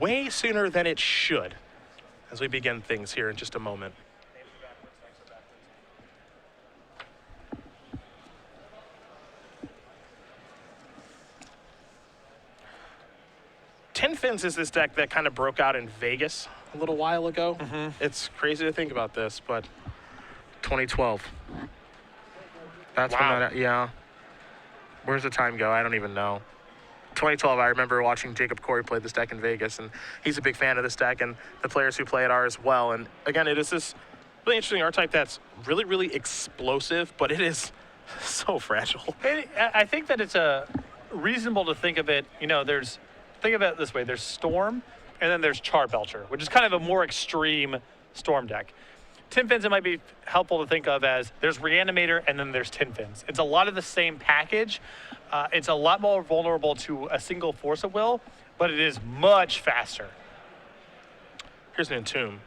way sooner than it should as we begin things here in just a moment. Tin Fins is this deck that kind of broke out in Vegas a little while ago. It's crazy to think about this, but 2012. That's when that, yeah. Where's the time go? I don't even know. 2012, I remember watching Jacob Corey play this deck in Vegas, and he's a big fan of this deck, and the players who play it are as well. And again, it is this really interesting archetype that's really, really explosive, but it is so fragile. I think that it's reasonable to think of it, you know, think of it this way. There's Storm, and then there's Charbelcher, which is kind of a more extreme Storm deck. Tin Fins, it might be helpful to think of as there's Reanimator, and then there's Tin Fins. It's a lot of the same package. It's a lot more vulnerable to a single Force of Will, but it is much faster. Here's an Entomb.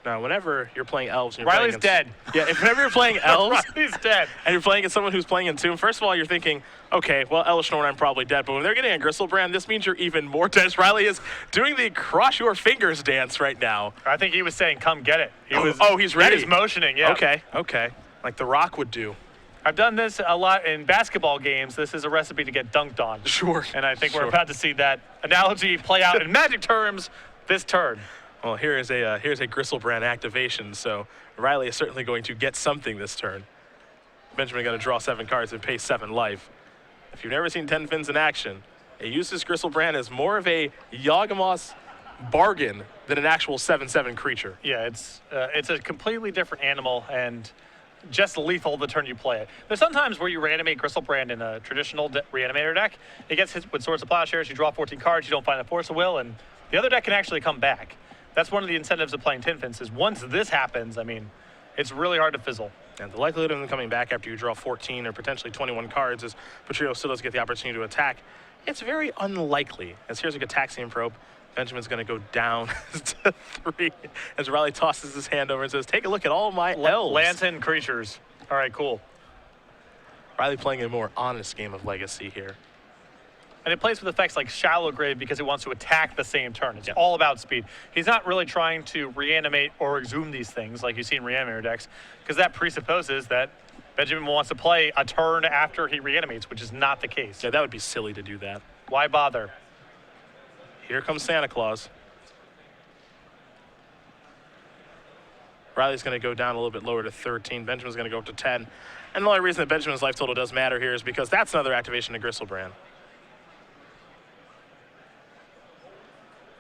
Now, whenever you're playing elves, and you're Riley's dead. Yeah, whenever you're playing elves, Riley's dead, and you're playing against someone who's playing Entomb, first of all, you're thinking, okay, well, Elish Norn, I'm probably dead. But when they're getting a Gristlebrand, this means you're even more dead. Riley is doing the cross your fingers dance right now. I think he was saying, "Come get it." He's ready. He was motioning. Yeah. Okay, like The Rock would do. I've done this a lot in basketball games. This is a recipe to get dunked on. Sure. And I think we're about to see that analogy play out in Magic terms this turn. Well, here's a Gristlebrand activation, so Riley is certainly going to get something this turn. Benjamin going to draw 7 cards and pay 7 life. If you've never seen Tin Fins in action, it uses Gristlebrand as more of a Yawgmoth bargain than an actual 7/7 creature. Yeah, it's a completely different animal and just lethal the turn you play it. There's sometimes where you reanimate Gristlebrand in a traditional Reanimator deck. It gets hit with Swords of Plowshares, you draw 14 cards, you don't find the Force of Will, and the other deck can actually come back. That's one of the incentives of playing Tin Fins is once this happens, I mean, it's really hard to fizzle. And the likelihood of them coming back after you draw 14 or potentially 21 cards as Petrino still does get the opportunity to attack, it's very unlikely. As here's a Gataxian Probe. Benjamin's going to go down to 3 as Riley tosses his hand over and says, take a look at all my elves. Lands and creatures. All right, cool. Riley playing a more honest game of Legacy here. And it plays with effects like Shallow Grave because it wants to attack the same turn. It's all about speed. He's not really trying to reanimate or exhume these things like you see in Reanimator decks, because that presupposes that Benjamin wants to play a turn after he reanimates, which is not the case. Yeah, that would be silly to do that. Why bother? Here comes Santa Claus. Riley's going to go down a little bit lower to 13. Benjamin's going to go up to 10. And the only reason that Benjamin's life total does matter here is because that's another activation of Gristlebrand.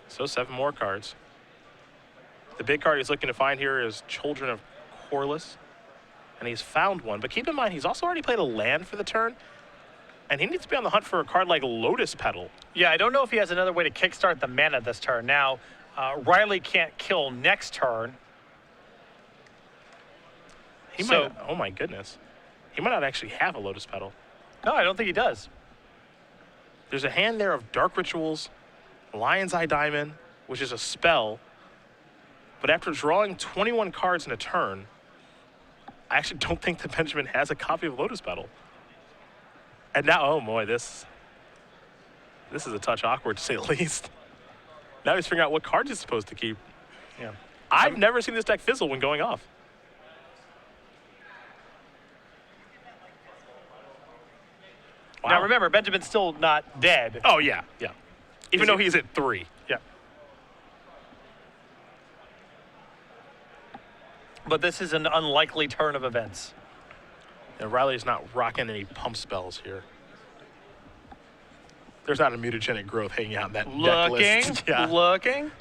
So 7 more cards. The big card he's looking to find here is Children of Corliss, and he's found one. But keep in mind, he's also already played a land for the turn, and he needs to be on the hunt for a card like Lotus Petal. Yeah, I don't know if he has another way to kickstart the mana this turn. Now, Riley can't kill next turn. He might, oh my goodness. He might not actually have a Lotus Petal. No, I don't think he does. There's a hand there of Dark Rituals, Lion's Eye Diamond, which is a spell. But after drawing 21 cards in a turn, I actually don't think that Benjamin has a copy of Lotus Petal. And now, oh boy, this is a touch awkward to say the least. Now he's figuring out what cards he's supposed to keep. Yeah. I've never seen this deck fizzle when going off. Wow. Now remember, Benjamin's still not dead. Oh yeah, yeah. Even though he's at 3. Yeah. But this is an unlikely turn of events. And Riley's not rocking any pump spells here. There's not a mutagenic growth hanging out in that deck list. Looking.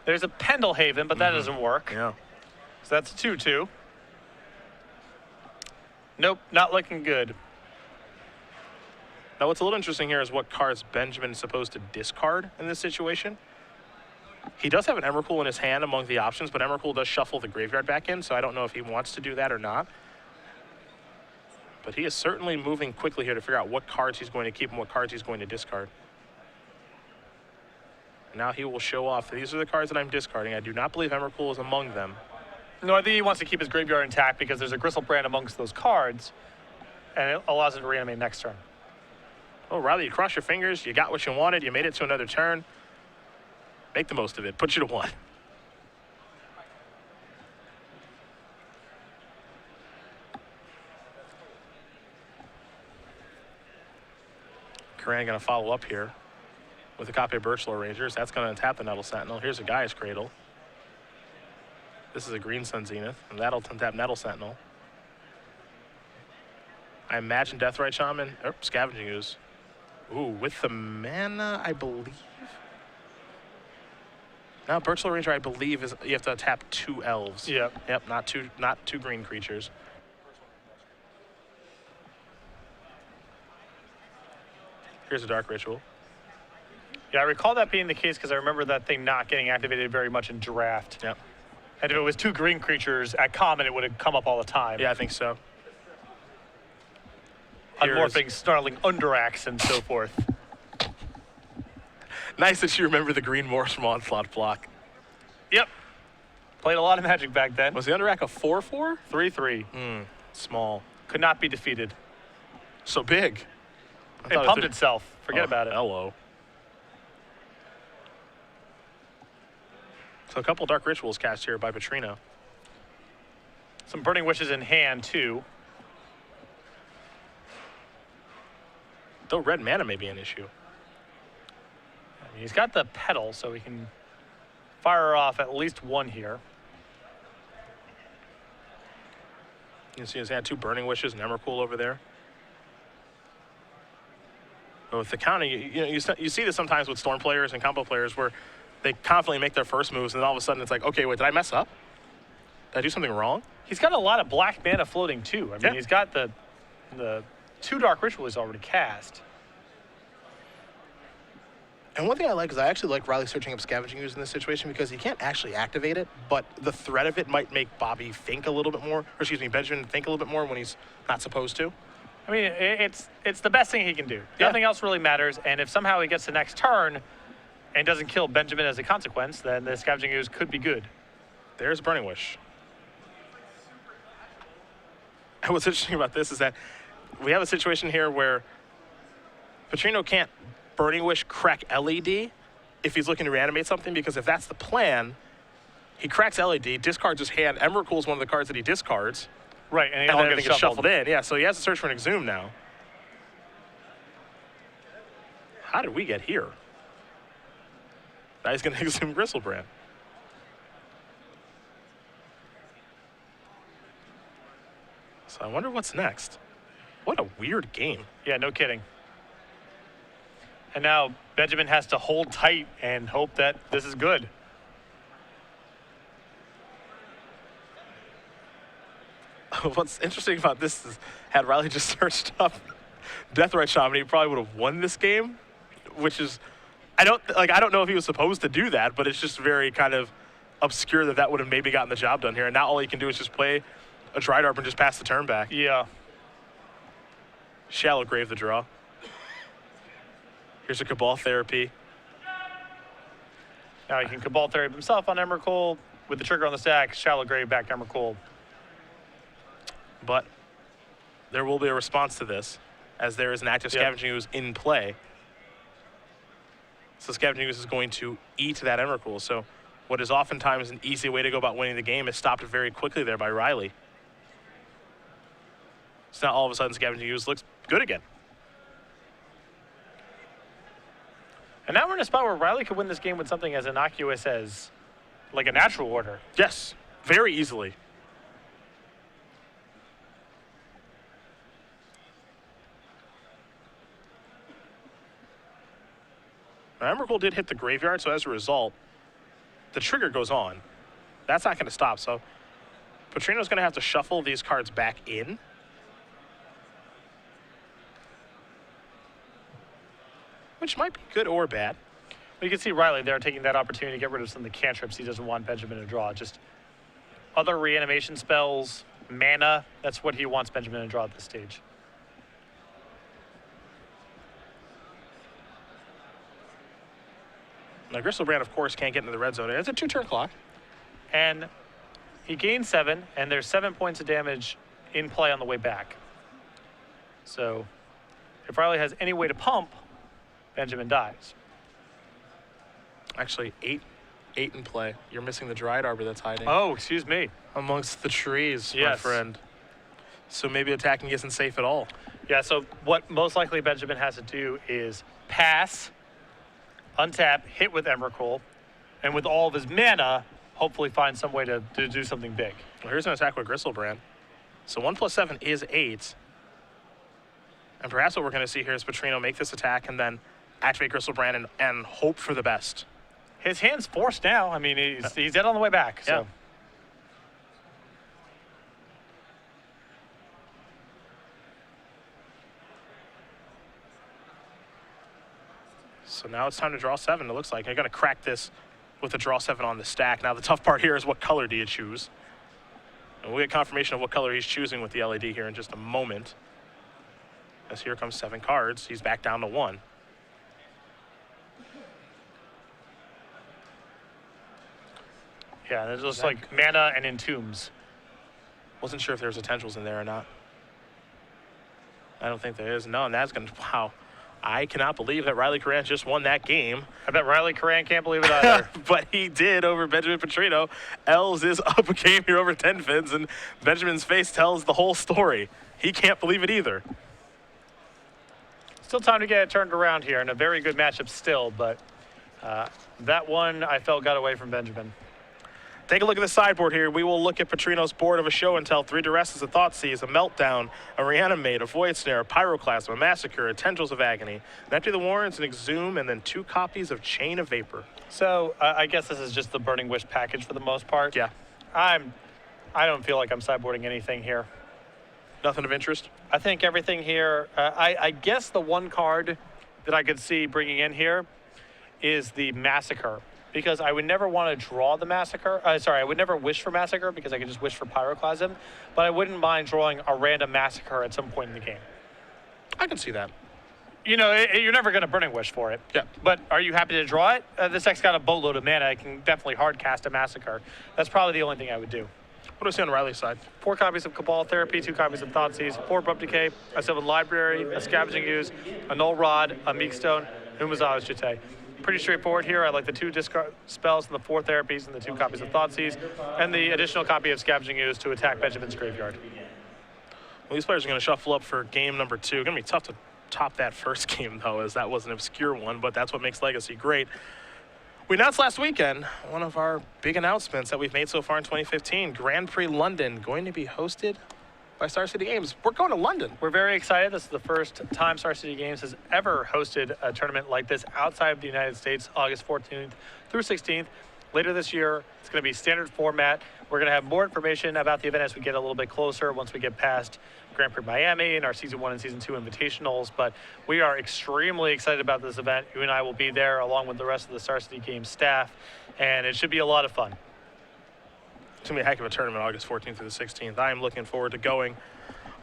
There's a Pendelhaven, but that doesn't work. Yeah. So that's a 2/2. Nope, not looking good. Now, what's a little interesting here is what cards Benjamin is supposed to discard in this situation. He does have an Emrakul in his hand among the options, but Emrakul does shuffle the graveyard back in, so I don't know if he wants to do that or not. But he is certainly moving quickly here to figure out what cards he's going to keep and what cards he's going to discard. Now he will show off. These are the cards that I'm discarding. I do not believe Emrakul is among them. No, I think he wants to keep his graveyard intact because there's a Gristlebrand amongst those cards, and it allows him to reanimate next turn. Oh, Riley, you crossed your fingers. You got what you wanted. You made it to another turn. Make the most of it. Put you to 1. Curran going to follow up here with a copy of Birchlore Rangers. That's going to tap the Nettle Sentinel. Here's a Gaia's Cradle. This is a Green Sun Zenith, and that'll tap Nettle Sentinel. I imagine Deathrite Shaman, or Scavenging Ooze. Ooh, with the mana, I believe. Now, Birchlore Ranger, I believe, is you have to tap 2 elves. Yep, not two green creatures. Here's a Dark Ritual. Yeah, I recall that being the case because I remember that thing not getting activated very much in draft. Yep. And if it was 2 green creatures at common, it would have come up all the time. Yeah, I think so. Unmorphing, snarling Underaxe, and so forth. Nice that you remember the green Morse from Onslaught block. Yep. Played a lot of Magic back then. Was the Underaxe a 4/4? 3/3. Small. Could not be defeated. So big. It pumped itself. Forget about it. Hello. So a couple Dark Rituals cast here by Petrino. Some Burning Wishes in hand, too. Though red mana may be an issue. I mean, he's got the Petal, so he can fire off at least 1 here. You can see he's had 2 Burning Wishes and Emrakul over there. But with the counting, you see this sometimes with Storm players and combo players where they confidently make their first moves, and then all of a sudden it's like, okay, wait, did I mess up? Did I do something wrong? He's got a lot of black mana floating, too. I mean, he's got the 2 Dark Rituals he's already cast. And one thing I like is I actually like Riley searching up Scavenging Ooze in this situation because he can't actually activate it, but the threat of it might make Bobby think a little bit more, or excuse me, Benjamin think a little bit more when he's not supposed to. I mean, it's the best thing he can do. Yeah. Nothing else really matters, and if somehow he gets the next turn and doesn't kill Benjamin as a consequence, then the Scavenging Ooze could be good. There's Burning Wish. And what's interesting about this is that we have a situation here where Petrino can't Burning Wish crack LED if he's looking to reanimate something, because if that's the plan, he cracks LED, discards his hand. Emrakul is one of the cards that he discards. Right, and then everything gets shuffled in. Yeah, so he has to search for an Exhume now. How did we get here? Now he's going to Exhume Gristlebrand. So I wonder what's next. What a weird game. Yeah, no kidding. And now Benjamin has to hold tight and hope that this is good. What's interesting about this is, had Riley just searched up Deathrite Shaman, he probably would have won this game, which is, I don't know if he was supposed to do that, but it's just very kind of obscure that would have maybe gotten the job done here. And now all he can do is just play a Drydarp and just pass the turn back. Yeah. Shallow Grave the draw. Here's a Cabal Therapy. Now he can Cabal Therapy himself on Emrakul with the trigger on the stack, Shallow Grave back to Emrakul. But there will be a response to this, as there is an active Scavenging Ooze in play. So Scavenging Ooze is going to eat that Emrakul. So what is oftentimes an easy way to go about winning the game is stopped very quickly there by Riley. So now all of a sudden Scavenging Ooze looks good again. And now we're in a spot where Riley could win this game with something as innocuous as like a natural order. Yes, very easily. Now, Emrakul did hit the graveyard, so as a result, the trigger goes on. That's not going to stop, so Petrino's going to have to shuffle these cards back in. Which might be good or bad. Well, you can see Riley there taking that opportunity to get rid of some of the cantrips he doesn't want Benjamin to draw. Just other reanimation spells, mana, that's what he wants Benjamin to draw at this stage. Now, Gristlebrand, of course, can't get into the red zone. It's a 2-turn clock. And he gains 7, and there's 7 points of damage in play on the way back. So if Riley has any way to pump, Benjamin dies. Actually, 8 8 in play. You're missing the Dryad Arbor that's hiding. Oh, excuse me. Amongst the trees, my Yes. friend. So maybe attacking isn't safe at all. Yeah, so what most likely Benjamin has to do is pass, untap, hit with Emrakul, and with all of his mana, hopefully find some way to do something big. Well, here's an attack with Gristlebrand. So 1 + 7 is 8. And perhaps what we're going to see here is Petrino make this attack and then activate Gristlebrand and hope for the best. His hand's forced now. I mean, he's dead on the way back. So. Yeah. So now it's time to draw 7, it looks like. You're going to crack this with a draw 7 on the stack. Now the tough part here is what color do you choose? And we'll get confirmation of what color he's choosing with the LED here in just a moment. As here comes 7 cards. He's back down to 1. Yeah, there's just like mana and entombs. Wasn't sure if there was potentials in there or not. I don't think there is. No, and that's going to, wow. I cannot believe that Riley Curran just won that game. I bet Riley Curran can't believe it either. But he did over Benjamin Petrino. Els is up a game here over 10 fins, and Benjamin's face tells the whole story. He can't believe it either. Still time to get it turned around here, and a very good matchup still, but that one I felt got away from Benjamin. Take a look at the sideboard here. We will look at Petrino's board of a show and tell 3 Duresses, a Thoughtseize, a Meltdown, a Reanimate, a Void Snare, a Pyroclasm, a Massacre, a Tendrils of Agony, an Empty the Warrens, an Exhume, and then 2 copies of Chain of Vapor. So I guess this is just the Burning Wish package for the most part. Yeah. I don't feel like I'm sideboarding anything here. Nothing of interest? I think everything here, I guess the one card that I could see bringing in here is the Massacre, because I would never want to draw the Massacre. I would never wish for Massacre because I could just wish for Pyroclasm, but I wouldn't mind drawing a random Massacre at some point in the game. I can see that. You know, you're never going to Burning Wish for it. Yeah. But are you happy to draw it? This deck's got a boatload of mana. I can definitely hard cast a Massacre. That's probably the only thing I would do. What do I see on Riley's side? 4 copies of Cabal Therapy, 2 copies of Thoughtseize, 4 Abrupt Decay, a Sylvan Library, a Scavenging Ooze, a Null Rod, a Meekstone, Umazawa's Jete. Pretty straightforward here. I like the 2 discard spells and the 4 therapies and the 2 copies of Thoughtseize, and the additional copy of Scavenging Ooze to attack Benjamin's graveyard. Well, these players are going to shuffle up for game number 2. Going to be tough to top that first game, though, as that was an obscure one, but that's what makes Legacy great. We announced last weekend one of our big announcements that we've made so far in 2015. Grand Prix London going to be hosted by Star City Games. We're going to London. We're very excited. This is the first time Star City Games has ever hosted a tournament like this outside of the United States, August 14th through 16th. Later this year, it's going to be standard format. We're going to have more information about the event as we get a little bit closer, once we get past Grand Prix Miami and our Season 1 and Season 2 invitationals. But we are extremely excited about this event. You and I will be there along with the rest of the Star City Games staff, and it should be a lot of fun. It's going to be a heck of a tournament, August 14th through the 16th. I am looking forward to going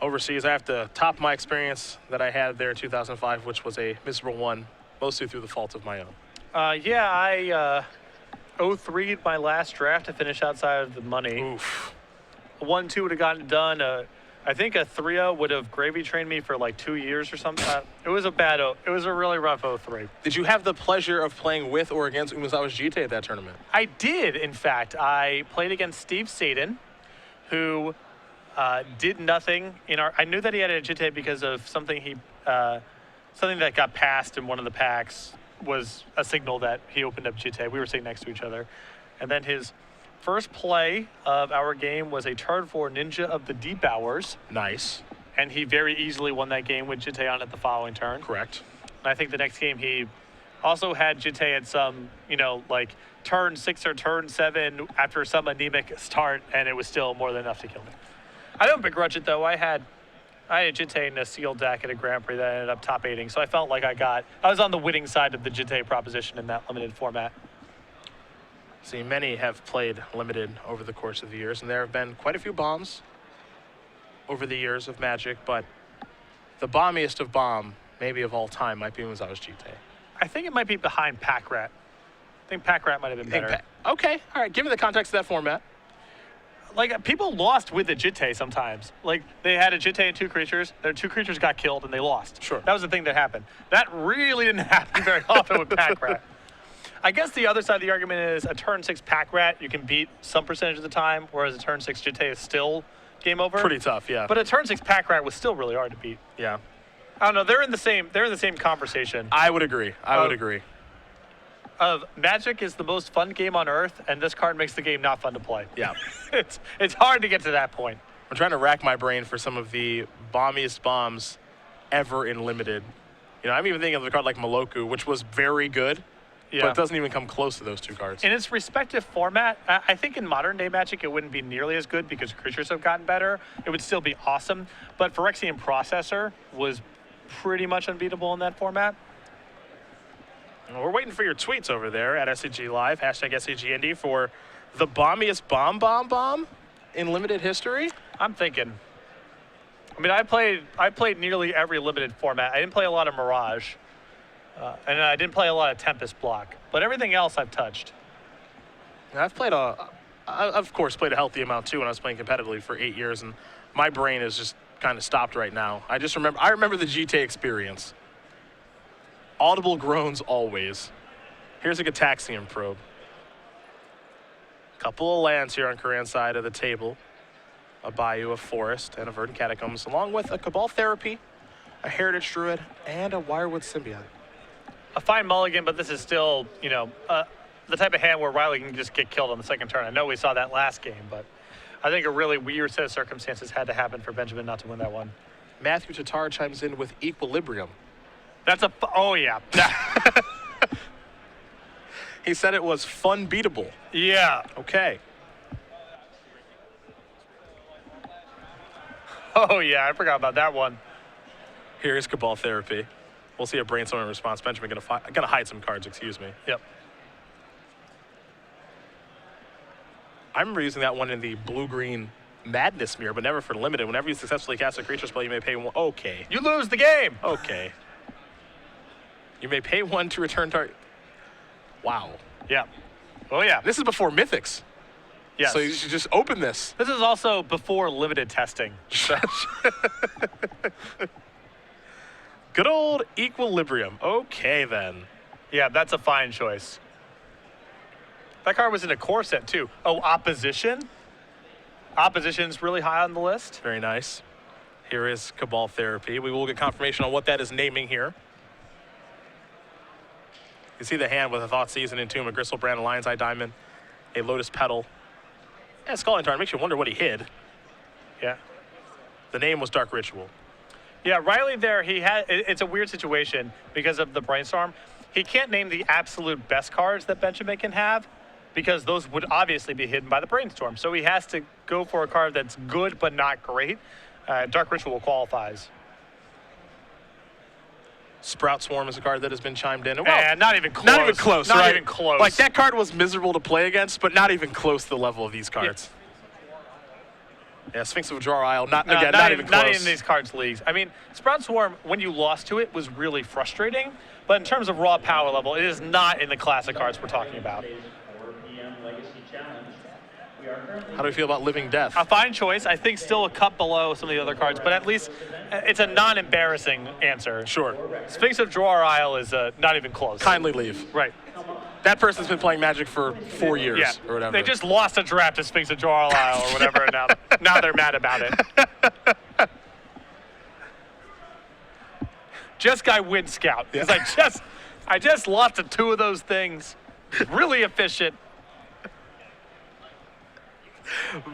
overseas. I have to top my experience that I had there in 2005, which was a miserable one, mostly through the fault of my own. I 0-3'd my last draft to finish outside of the money. Oof. A 1-2 would have gotten it done. I think a 3-0 would have gravy trained me for like 2 years or something. It was a really rough 0-3. Did you have the pleasure of playing with or against Umazawa's Jite at that tournament? I did, in fact. I played against Steve Sadin, who did nothing in our. I knew that he had a Jite because of something something that got passed in one of the packs was a signal that he opened up Jite. We were sitting next to each other, and then his first play of our game was a turn 4 Ninja of the Deep Hours. Nice. And he very easily won that game with Jite on it the following turn. Correct. And I think the next game he also had Jite at some, like turn 6 or turn 7 after some anemic start, and it was still more than enough to kill me. I don't begrudge it, though. I had Jite in a sealed deck at a Grand Prix that ended up top 8ing, so I felt like I was on the winning side of the Jite proposition in that limited format. See, many have played limited over the course of the years, and there have been quite a few bombs over the years of Magic, but the bombiest of bomb, maybe of all time, might be Umazawa's Jite. I think it might be behind Pack Rat. I think Pack Rat might have been better. Okay, all right, give me the context of that format. Like, people lost with the Jite sometimes. Like, they had a Jite and 2 creatures. Their 2 creatures got killed, and they lost. Sure. That was the thing that happened. That really didn't happen very often with Pack Rat. I guess the other side of the argument is a turn 6 pack rat you can beat some percentage of the time, whereas a turn 6 Jite is still game over. Pretty tough, yeah. But a turn 6 pack rat was still really hard to beat. Yeah. I don't know. They're in the same conversation. I would agree. I would agree. Magic is the most fun game on earth, and this card makes the game not fun to play. Yeah. it's hard to get to that point. I'm trying to rack my brain for some of the bombiest bombs ever in Limited. You know, I'm even thinking of a card like Moloku, which was very good, but it doesn't even come close to those two cards. In its respective format, I think in modern day Magic it wouldn't be nearly as good because creatures have gotten better. It would still be awesome, but Phyrexian Processor was pretty much unbeatable in that format. And we're waiting for your tweets over there at SCG Live, hashtag SCGINDY, for the bombiest bomb in Limited history. I'm thinking. I mean, I played nearly every Limited format. I didn't play a lot of Mirage, and I didn't play a lot of Tempest Block, but everything else I've touched. I've played I've of course played a healthy amount too when I was playing competitively for 8 years, and my brain is just kind of stopped right now. I remember the GT experience. Audible groans always. Here's a Gataxian Probe. Couple of lands here on Curran's side of the table. A Bayou, a Forest, and a Verdant Catacombs, along with a Cabal Therapy, a Heritage Druid, and a Wirewood Symbiote. A fine mulligan, but this is still, you know, the type of hand where Riley can just get killed on the second turn. I know we saw that last game, but I think a really weird set of circumstances had to happen for Benjamin not to win that one. Matthew Tatar chimes in with Equilibrium. That's oh yeah. He said it was fun beatable. Yeah. Okay. Oh yeah, I forgot about that one. Here's Cabal Therapy. We'll see a brainstorming response. Benjamin gonna hide some cards, excuse me. Yep. I remember using that one in the blue-green Madness Mirror, but never for Limited. Whenever you successfully cast a creature spell, you may pay one. Okay. You lose the game. Okay. You may pay one to return target. Wow. Yeah. Oh yeah. This is before Mythics. Yes. So you should just open this. This is also before limited testing. Good old Equilibrium. Okay, then. Yeah, that's a fine choice. That card was in a core set, too. Oh, Opposition? Opposition's really high on the list. Very nice. Here is Cabal Therapy. We will get confirmation on what that is naming here. You see the hand with a Thoughtseize, an Entomb, a Gristlebrand, a Lion's Eye Diamond, a Lotus Petal. Yeah, Scalding Tarn makes you wonder what he hid. Yeah. The name was Dark Ritual. Yeah, Riley there, it's a weird situation because of the brainstorm. He can't name the absolute best cards that Benjamin can have because those would obviously be hidden by the brainstorm. So he has to go for a card that's good but not great. Dark Ritual qualifies. Sprout Swarm is a card that has been chimed in. Well, not even close. Not even close, Not right? even close. Like, that card was miserable to play against, but not even close to the level of these cards. Yeah, Sphinx of Draw Isle, not even close. Not in these cards leagues. I mean, Sprout Swarm, when you lost to it, was really frustrating. But in terms of raw power level, it is not in the classic cards we're talking about. How do we feel about Living Death? A fine choice. I think still a cut below some of the other cards, but at least it's a non-embarrassing answer. Sure. Sphinx of Draw Isle is not even close. Kindly leave. Right. That person's been playing Magic for 4 years or whatever. They just lost a draft to Sphinx of Draw Isle or whatever, and now they're mad about it. Just got Wind Scout because I just lost to 2 of those things. Really efficient.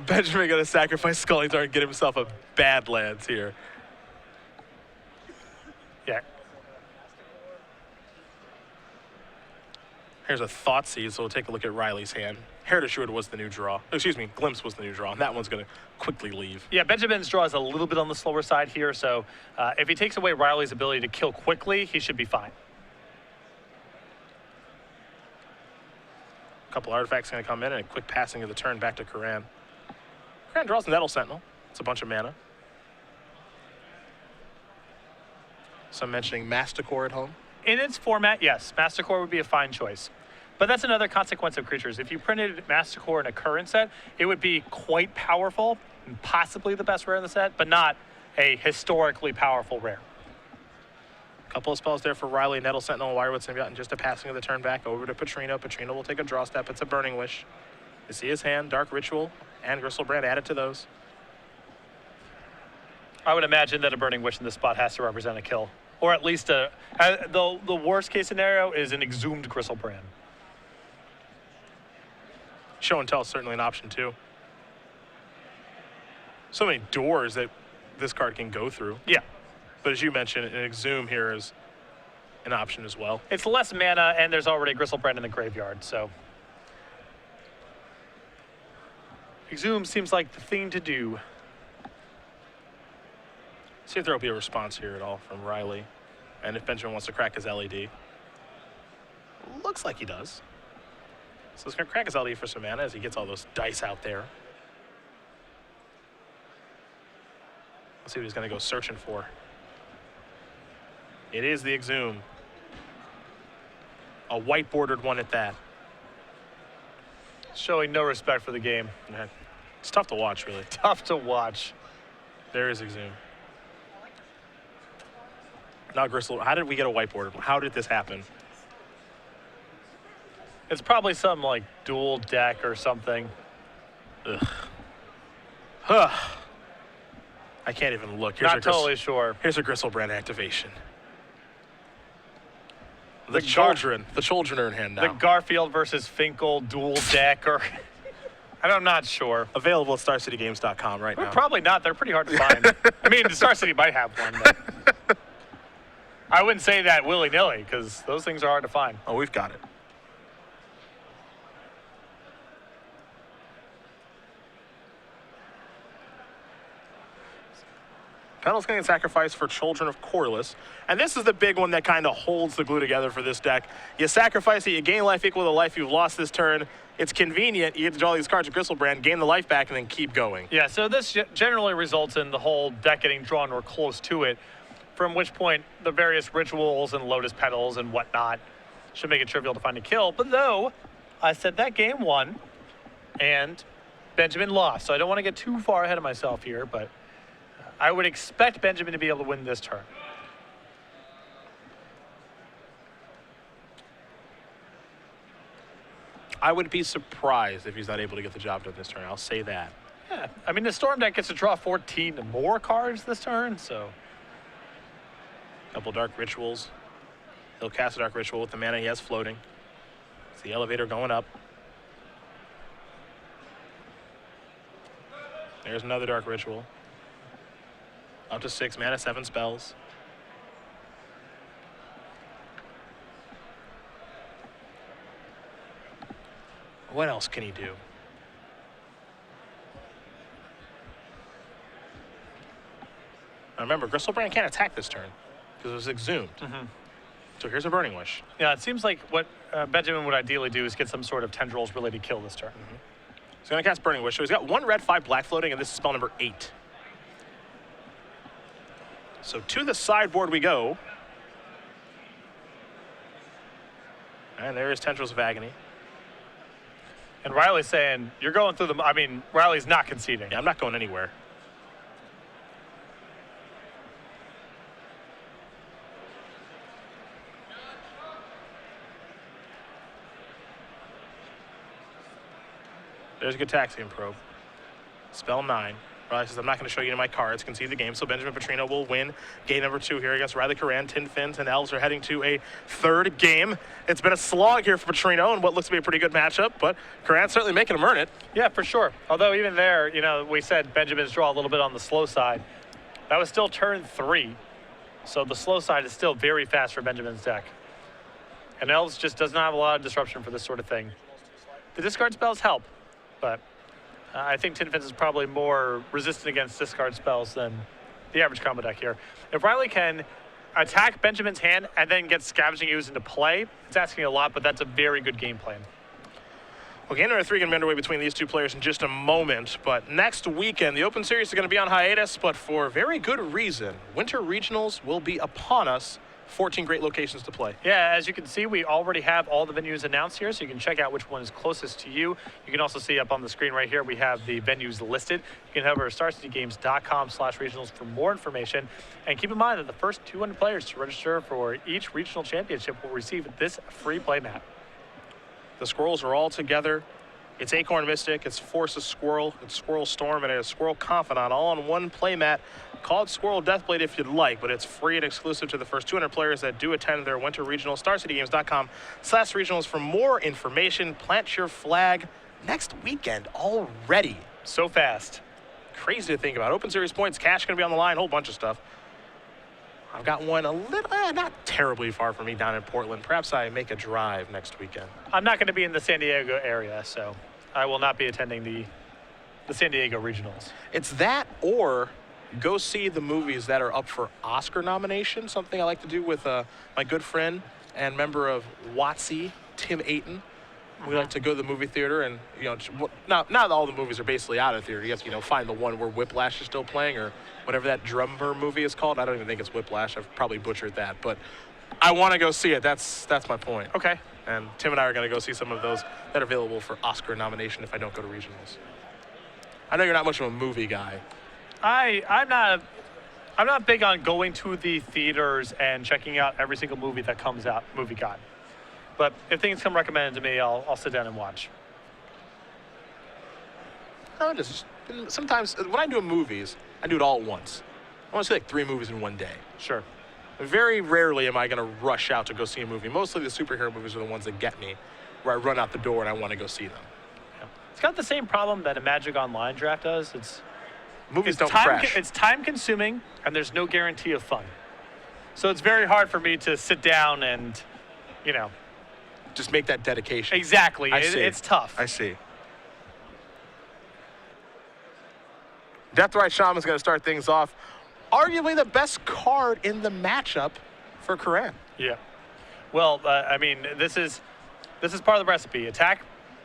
Benjamin gonna sacrifice Scalding Tarn and get himself a Badlands here. Yeah. Here's a Thoughtseize, so we'll take a look at Riley's hand. Heritage Druid was the new draw. Excuse me, Glimpse was the new draw, and that one's gonna quickly leave. Yeah, Benjamin's draw is a little bit on the slower side here, so if he takes away Riley's ability to kill quickly, he should be fine. A couple artifacts gonna come in, and a quick passing of the turn back to Curran. Curran draws the Nettle Sentinel. It's a bunch of mana. Some mentioning Masticore at home. In its format, yes, Masticore would be a fine choice. But that's another consequence of creatures. If you printed Masticore in a current set, it would be quite powerful, and possibly the best rare in the set, but not a historically powerful rare. Couple of spells there for Riley. Nettle, Sentinel, Wirewoods, and gotten just a passing of the turn back over to Petrino. Petrino will take a draw step. It's a Burning Wish. You see his hand, Dark Ritual, and Gristlebrand added to those. I would imagine that a Burning Wish in this spot has to represent a kill. Or at least the worst case scenario is an Exhumed Gristlebrand. Show and Tell is certainly an option too. So many doors that this card can go through. Yeah. But as you mentioned, an Exhume here is an option as well. It's less mana, and there's already a Gristlebrand in the graveyard, so. Exhume seems like the thing to do. See if there will be a response here at all from Riley. And if Benjamin wants to crack his LED. Looks like he does. So he's going to crack his LED for some mana as he gets all those dice out there. Let's see what he's going to go searching for. It is the Exhume. A white bordered one at that. Showing no respect for the game. Yeah. It's tough to watch, really. Tough to watch. There is Exhume. Now Gristle. How did we get a white bordered one? How did this happen? It's probably some like dual deck or something. Ugh. Huh. I can't even look. Not totally sure. Here's a Gristlebrand activation. The The children are in hand now. The Garfield versus Finkel dual deck, or I'm not sure. Available at StarCityGames.com right now. Probably not. They're pretty hard to find. I mean, Star City might have one, but I wouldn't say that willy-nilly because those things are hard to find. Oh, we've got it. Penal's going to sacrifice for Children of Corliss. And this is the big one that kind of holds the glue together for this deck. You sacrifice it, you gain life equal to the life you've lost this turn. It's convenient. You get to draw these cards with Gristlebrand, gain the life back, and then keep going. Yeah, so this generally results in the whole deck getting drawn or close to it, from which point the various rituals and Lotus Petals and whatnot should make it trivial to find a kill. But though, I said that game won, and Benjamin lost. So I don't want to get too far ahead of myself here, but I would expect Benjamin to be able to win this turn. I would be surprised if he's not able to get the job done this turn. I'll say that. Yeah, I mean, the Storm deck gets to draw 14 more cards this turn, so. Couple Dark Rituals. He'll cast a Dark Ritual with the mana he has floating. It's the elevator going up. There's another Dark Ritual. Up to 6 mana, 7 spells. What else can he do? Now remember, Gristlebrand can't attack this turn because it was exhumed. So here's a Burning Wish. Yeah, it seems like what Benjamin would ideally do is get some sort of tendrils-related kill this turn. He's going to cast Burning Wish. So he's got 1 red, 5 black floating, and this is spell number 8. So to the sideboard we go. And there is Tendrils of Agony. And Riley's saying, you're going through the, I mean, Riley's not conceding. Yeah, I'm not going anywhere. There's a Gataxian Probe. Spell 9. Riley says, I'm not going to show you any of my cards. Concede the game. So Benjamin Petrino will win game number 2 here against Riley Curran. Tin Fins and Elves are heading to a 3rd game. It's been a slog here for Petrino and what looks to be a pretty good matchup, but Curran's certainly making him earn it. Yeah, for sure. Although even there, you know, we said Benjamin's draw a little bit on the slow side. That was still turn 3. So the slow side is still very fast for Benjamin's deck. And Elves just does not have a lot of disruption for this sort of thing. The discard spells help, but I think Tin Fins is probably more resistant against discard spells than the average combo deck here. If Riley can attack Benjamin's hand and then get Scavenging Ooze into play, it's asking a lot, but that's a very good game plan. Well, game number 3 going to be underway between these two players in just a moment, but next weekend, the Open Series is going to be on hiatus, but for very good reason. Winter Regionals will be upon us 14 great locations to play. Yeah, as you can see, we already have all the venues announced here, so you can check out which one is closest to you. You can also see up on the screen right here, we have the venues listed. You can head over to StarCityGames.com/regionals for more information. And keep in mind that the first 200 players to register for each regional championship will receive this free play mat. The Squirrels are all together. It's Acorn Mystic, it's Forces Squirrel, it's Squirrel Storm, and it's Squirrel Confidant, all on one playmat called Squirrel Deathblade if you'd like, but it's free and exclusive to the first 200 players that do attend their winter regional. StarCityGames.com/regionals for more information. Plant your flag next weekend already. So fast. Crazy to think about. Open Series points, cash going to be on the line, whole bunch of stuff. I've got one a little, not terribly far from me down in Portland. Perhaps I make a drive next weekend. I'm not going to be in the San Diego area, so I will not be attending the San Diego regionals. It's that or go see the movies that are up for Oscar nomination, something I like to do with my good friend and member of WotC, Tim Ayton. We like to go to the movie theater and, not all the movies are basically out of theater. You have to, find the one where Whiplash is still playing or whatever that drummer movie is called. I don't even think it's Whiplash. I've probably butchered that, but I want to go see it. That's my point. Okay. And Tim and I are going to go see some of those that are available for Oscar nomination if I don't go to regionals. I know you're not much of a movie guy. I'm not big on going to the theaters and checking out every single movie that comes out, Movie God. But if things come recommended to me, I'll sit down and watch. Sometimes when I do movies, I do it all at once. I want to see like 3 movies in one day. Sure. Very rarely am I going to rush out to go see a movie. Mostly the superhero movies are the ones that get me, where I run out the door and I want to go see them. Yeah. It's got the same problem that a Magic Online draft does. Movies don't crash. It's time consuming and there's no guarantee of fun. So it's very hard for me to sit down and, just make that dedication. Exactly. It's tough. I see. Deathrite Shaman's going to start things off. Arguably the best card in the matchup for Curran. Yeah. Well, this is part of the recipe. Attack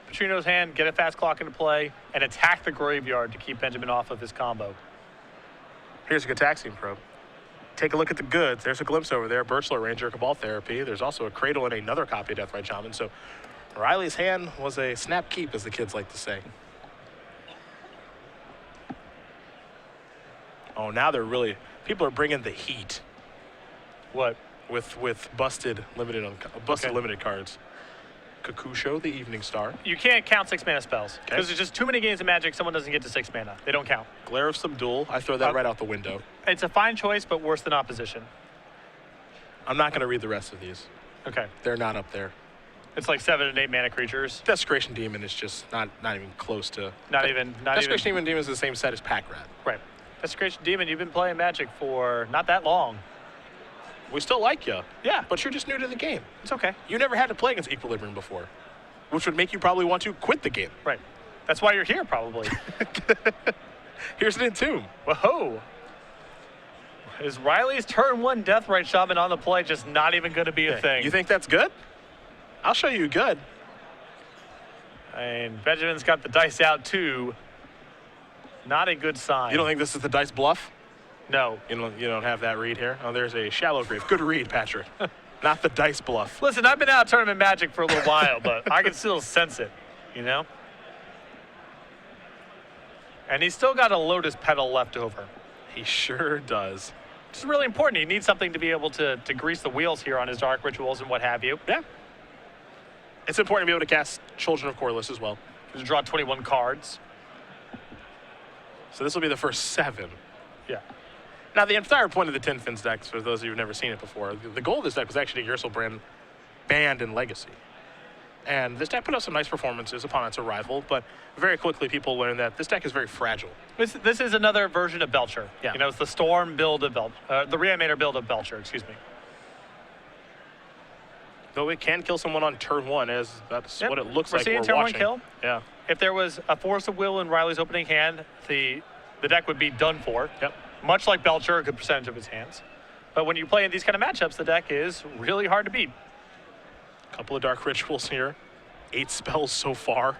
Petrino's hand, get a fast clock into play, and attack the graveyard to keep Benjamin off of his combo. Here's a Gataxian Probe. Take a look at the goods. There's a glimpse over there. Birchler Ranger, Cabal Therapy. There's also a Cradle and another copy of Deathrite Shaman. So Riley's hand was a snap keep, as the kids like to say. Oh, now people are bringing the heat. What? With busted limited cards. Kakusho, the Evening Star. You can't count 6 mana spells. Because there's just too many games of Magic, someone doesn't get to 6 mana. They don't count. Glare of Subdual, I throw that right out the window. It's a fine choice, but worse than opposition. I'm not going to read the rest of these. Okay. They're not up there. It's like 7 and 8 mana creatures. Desecration Demon is just not even close to... Desecration Demon is the same set as Pack Rat. Right. Desecration Demon, you've been playing Magic for not that long. We still like you. Yeah. But you're just new to the game. It's okay. You never had to play against Equilibrium before, which would make you probably want to quit the game. Right. That's why you're here, probably. Here's an Entomb. Whoa. Is Riley's turn 1 Deathrite Shaman on the play just not even going to be a thing? You think that's good? I'll show you good. And Benjamin's got the dice out, too. Not a good sign. You don't think this is the dice bluff? No. You don't have that read here? Oh, there's a Shallow Grave. Good read, Patrick. Not the dice bluff. Listen, I've been out of tournament Magic for a little while, but I can still sense it, And he's still got a Lotus Petal left over. He sure does. Which is really important. He needs something to be able to grease the wheels here on his Dark Rituals and what have you. Yeah. It's important to be able to cast Children of Corliss as well. To draw 21 cards. So this will be the first 7. Yeah. Now, the entire point of the Tin Fins decks, for those of you who've never seen it before, the goal of this deck was actually Ursul Brand banned in Legacy. And this deck put out some nice performances upon its arrival, but very quickly people learned that this deck is very fragile. This is another version of Belcher. Yeah. It's the Storm build of the Reanimator build of Belcher, excuse me. Though it can kill someone on turn 1, as that's what it looks like we're we're turn watching. 1 kill. Yeah. If there was a Force of Will in Riley's opening hand, the deck would be done for. Yep. Much like Belcher, a good percentage of his hands. But when you play in these kind of matchups, the deck is really hard to beat. A couple of Dark Rituals here. 8 spells so far.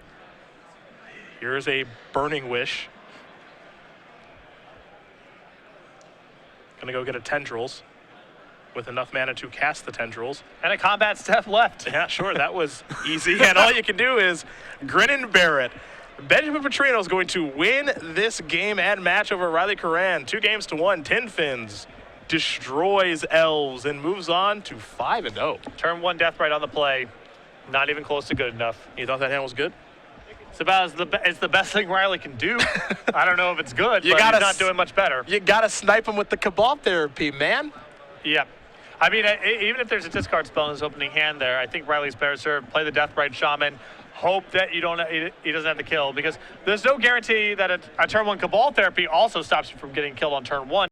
Here's a Burning Wish. Gonna go get a Tendrils. with enough mana to cast the Tendrils. And a combat step left. Yeah, sure, that was easy. And all you can do is grin and bear it. Benjamin Petrino is going to win this game and match over Riley Curran. 2-1. Tin Fins destroys Elves and moves on to 5-0. Turn 1 Deathrite on the play. Not even close to good enough. You thought that hand was good? It's about it's the best thing Riley can do. I don't know if it's good, but he's not doing much better. You got to snipe him with the Cabal Therapy, man. Yeah. I mean, even if there's a discard spell in his opening hand there, I think Riley's better served. Play the Deathrite Shaman. Hope that he doesn't have to kill, because there's no guarantee that a turn 1 Cabal Therapy also stops you from getting killed on turn 1.